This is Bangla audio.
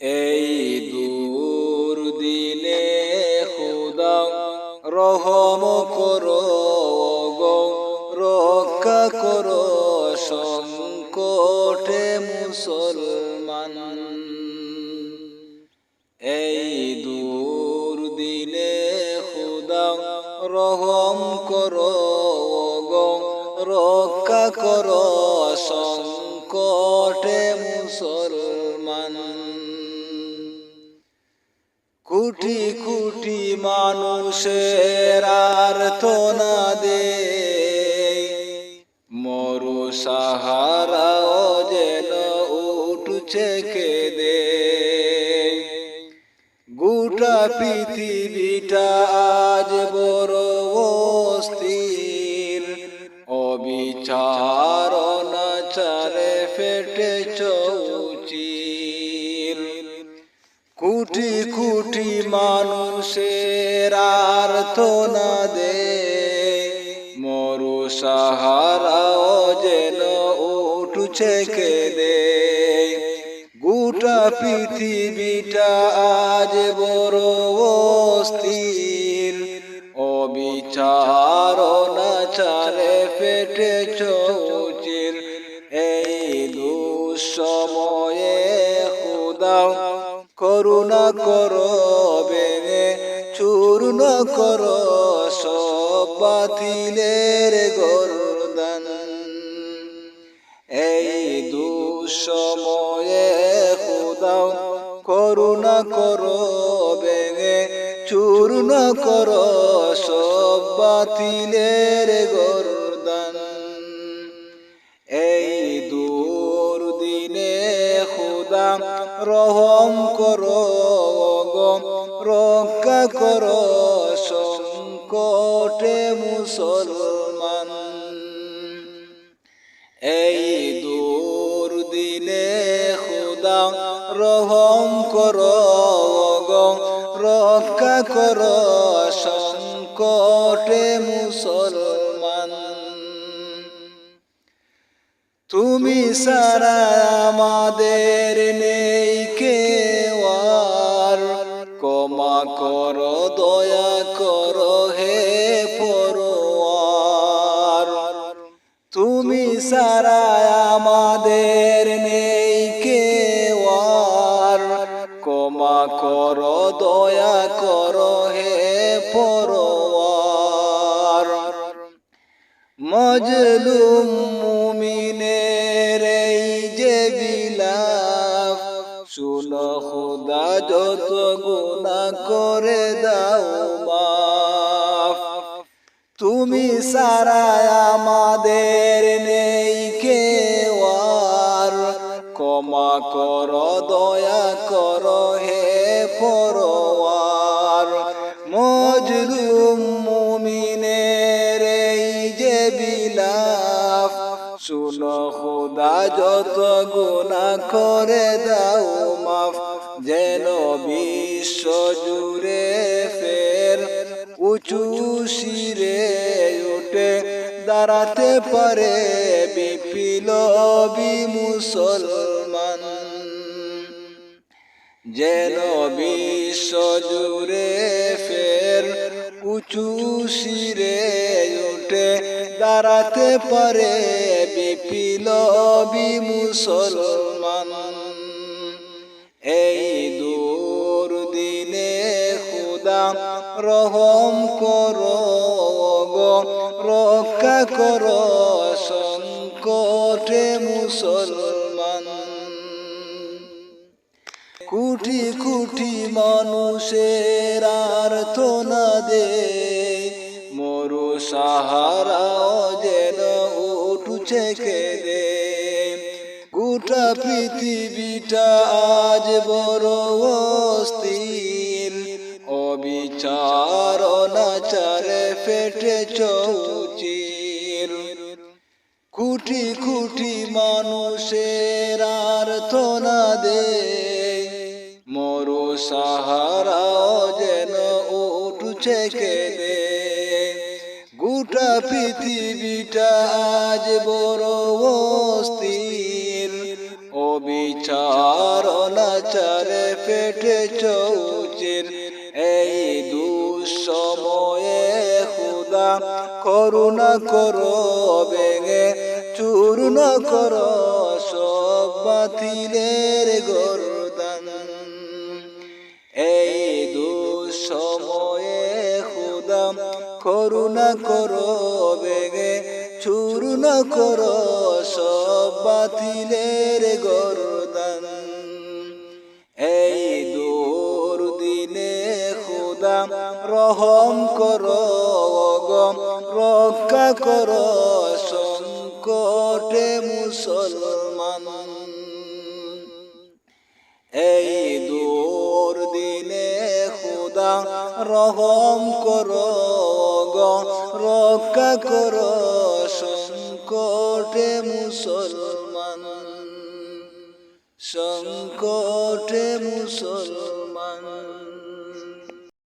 এই দুর্দিনে খোদা রহম করো গো, রক্ষা করো সংকটে মুসলমান। এই দুর্দিনে খোদা রহম করো গো, রক্ষা করো সংকটে মুসলমান। কোটি কোটি মানুষের আর্তনাদে মরু সাহারাও যেন উঠছে কেঁদে। গোটা পৃথিবীটা আজ বড় অস্থির, অবিচার অনাচারে ফেটে চৌচির। কোটি কোটি মানুষের আর্তনাদে মরু সাহারাও যেন উঠছে কেঁদে। গোটা পৃথিবীটা আজ বড় অস্থির, অবিচার অনাচারে ফেটে চৌচির। এই দুঃসময়ে খোদা করুণা করো, ভেঙে চূর্ণ করো সব বাতিলের গর্দান। এই দুঃসময়ে খোদা করুণা করো, ভেঙে চূর্ণ করো সব বাতিলের গর্দান। এই দুর্দিনে খোদা রহম করো গো, রক্ষা করো সংকটে মুসলমান। এই দুর্দিনে খোদা রহম করো গো, রক্ষা করো সংকটে মুসলমান। তুমি সারা আমাদের নেই কেউ আর, ক্ষমা করো দয়া করো হে পরওয়ার। তুমি সারা আমাদের নেই কেউ আর, ক্ষমা করো দয়া করো হে পরওয়ার। মজলুম মুমিনের এই যে বিলাপ, শুনো খোদা যত গুনাহ করে দাও মাফ। তুমি সারা আমাদের নেই কেউ আর, ক্ষমা করো দয়া করো হে পরওয়ার। মজলুম মুমিনের এই যে বিলাপ, শুনো খোদা যত গুনাহ করে দাও মাফ। যেন বিশ্ব জুড়ে ফের উঁচু শিরে উঠে দাঁড়াতে পারে বিপ্লবী মুসলমান। যেন বিশ্ব জুড়ে ফের উঁচু শিরে উঠে দাঁড়াতে পারে বিপ্লবী মুসলমান। এই দুর্দিনে খোদা রহম করো গো, রক্ষা করো সংকটে মুসলমান। কোটি কোটি মানুষের আর্তনাদে মরু সাহারাও যেন উঠছে কেঁদে। গোটা পৃথিবীটা আজ বড় অস্থির, অবিচার অনাচারে ফেটে চৌচির। কোটি কোটি মানুষের আর্তনাদে মরু সাহারাও যেন উঠছে কেঁদে। গোটা পৃথিবীটা আজ বড় অস্থির, অবিচার অনাচারে ফেটে চৌচির এই দুঃসময়ে খুদা করুণা করো ভেঙে চূর্ণ করো সব বাতিলের গর্দান এই দুঃসময়ে খুদা করুণা করো ভেঙে চূর্ণ করো সব বাতিলের গর্দান এই দুর্দিনে খুদা রহম করো গম রক্ষা করো সংকটে মুসলমান এই দুর্দিনে খুদা রহম করো গম রক্ষা করো সংকটে মুসলমান সংকটে মুসলমান